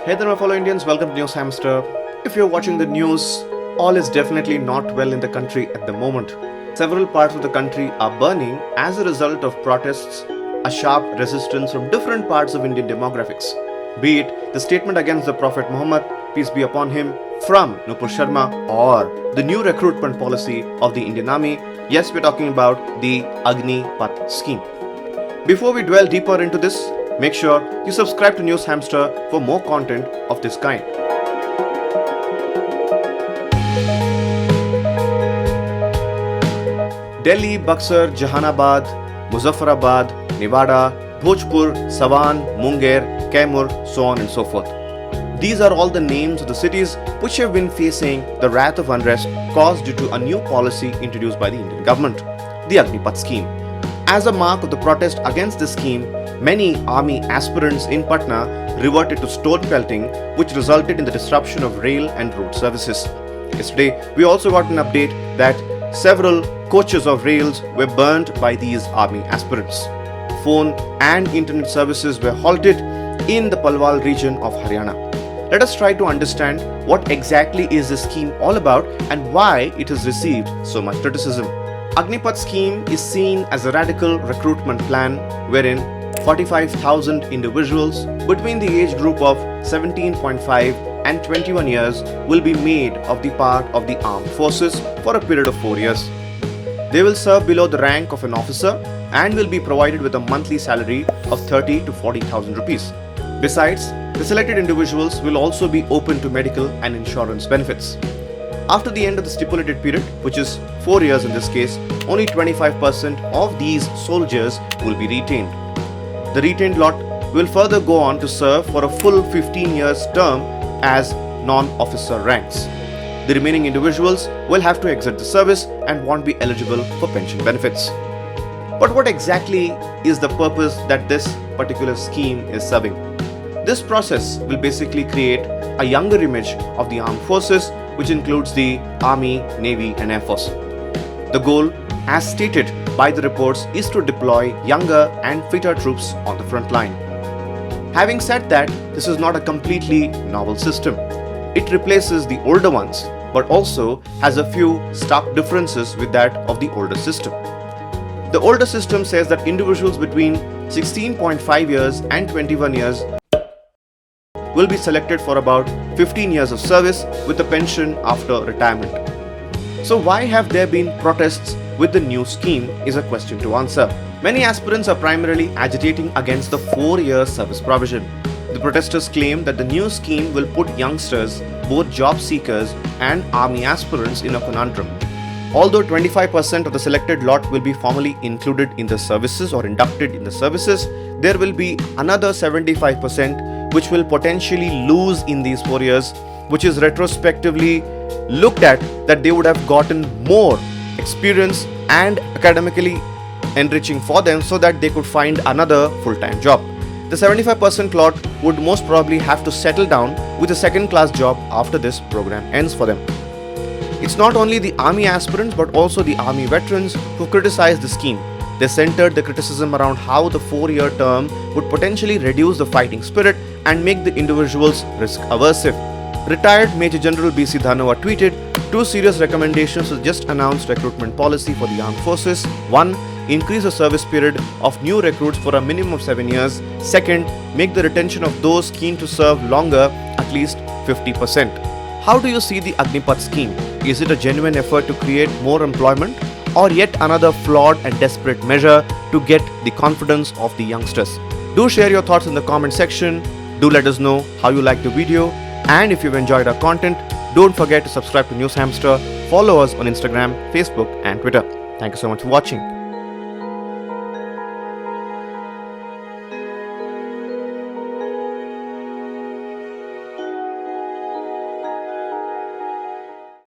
Hey there, my fellow Indians. Welcome to News Hamster. If you're watching the news, all is definitely not well in the country at the moment. Several parts of the country are burning as a result of protests, a sharp resistance from different parts of Indian demographics. Be it the statement against the Prophet Mohammed, peace be upon him, from Nupur Sharma, or the new recruitment policy of the Indian Army. Yes, we're talking about the Agnipath Scheme. Before we dwell deeper into this, make sure you subscribe to News Hamster for more content of this kind. Delhi, Buxar, Jahanabad, Muzaffarabad, Nevada, Bhojpur, Sawan, Munger, Kaimur, so on and so forth. These are all the names of the cities which have been facing the wrath of unrest caused due to a new policy introduced by the Indian government, the Agnipath Scheme. As a mark of the protest against this scheme, many army aspirants in Patna reverted to stone-pelting, which resulted in the disruption of rail and road services. Yesterday, we also got an update that several coaches of rails were burnt by these army aspirants. Phone and internet services were halted in the Palwal region of Haryana. Let us try to understand what exactly is this scheme all about and why it has received so much criticism. Agnipath Scheme is seen as a radical recruitment plan wherein 45,000 individuals between the age group of 17.5 and 21 years will be made of the part of the armed forces for a period of 4 years. They will serve below the rank of an officer and will be provided with a monthly salary of 30 to 40,000 rupees. Besides, the selected individuals will also be open to medical and insurance benefits. After the end of the stipulated period, which is 4 years in this case, only 25% of these soldiers will be retained. The retained lot will further go on to serve for a full 15 years term as non-officer ranks. The remaining individuals will have to exit the service and won't be eligible for pension benefits. But what exactly is the purpose that this particular scheme is serving? This process will basically create a younger image of the armed forces, which includes the Army, Navy and Air Force. The goal, as stated by the reports, is to deploy younger and fitter troops on the front line. Having said that, this is not a completely novel system. It replaces the older ones, but also has a few stark differences with that of the older system. The older system says that individuals between 16.5 years and 21 years will be selected for about 15 years of service with a pension after retirement. So why have there been protests with the new scheme is a question to answer. Many aspirants are primarily agitating against the 4-year service provision. The protesters claim that the new scheme will put youngsters, both job seekers and army aspirants, in a conundrum. Although 25% of the selected lot will be formally included in the services or inducted in the services, there will be another 75% which will potentially lose in these 4 years, which is retrospectively looked at that they would have gotten more experience and academically enriching for them so that they could find another full-time job. The 75% lot would most probably have to settle down with a second-class job after this program ends for them. It's not only the army aspirants but also the army veterans who criticized the scheme. They centered the criticism around how the 4-year term would potentially reduce the fighting spirit and make the individuals risk-aversive. Retired Major General B.C. Dhanova tweeted 2 serious recommendations to the just announced recruitment policy for the armed forces. 1. Increase the service period of new recruits for a minimum of 7 years. 2nd. Make the retention of those keen to serve longer at least 50%. How do you see the Agnipath scheme? Is it a genuine effort to create more employment, or yet another flawed and desperate measure to get the confidence of the youngsters? Do share your thoughts in the comment section. Do let us know how you liked the video, and if you've enjoyed our content, don't forget to subscribe to News Hamster, follow us on Instagram, Facebook and Twitter. Thank you so much for watching.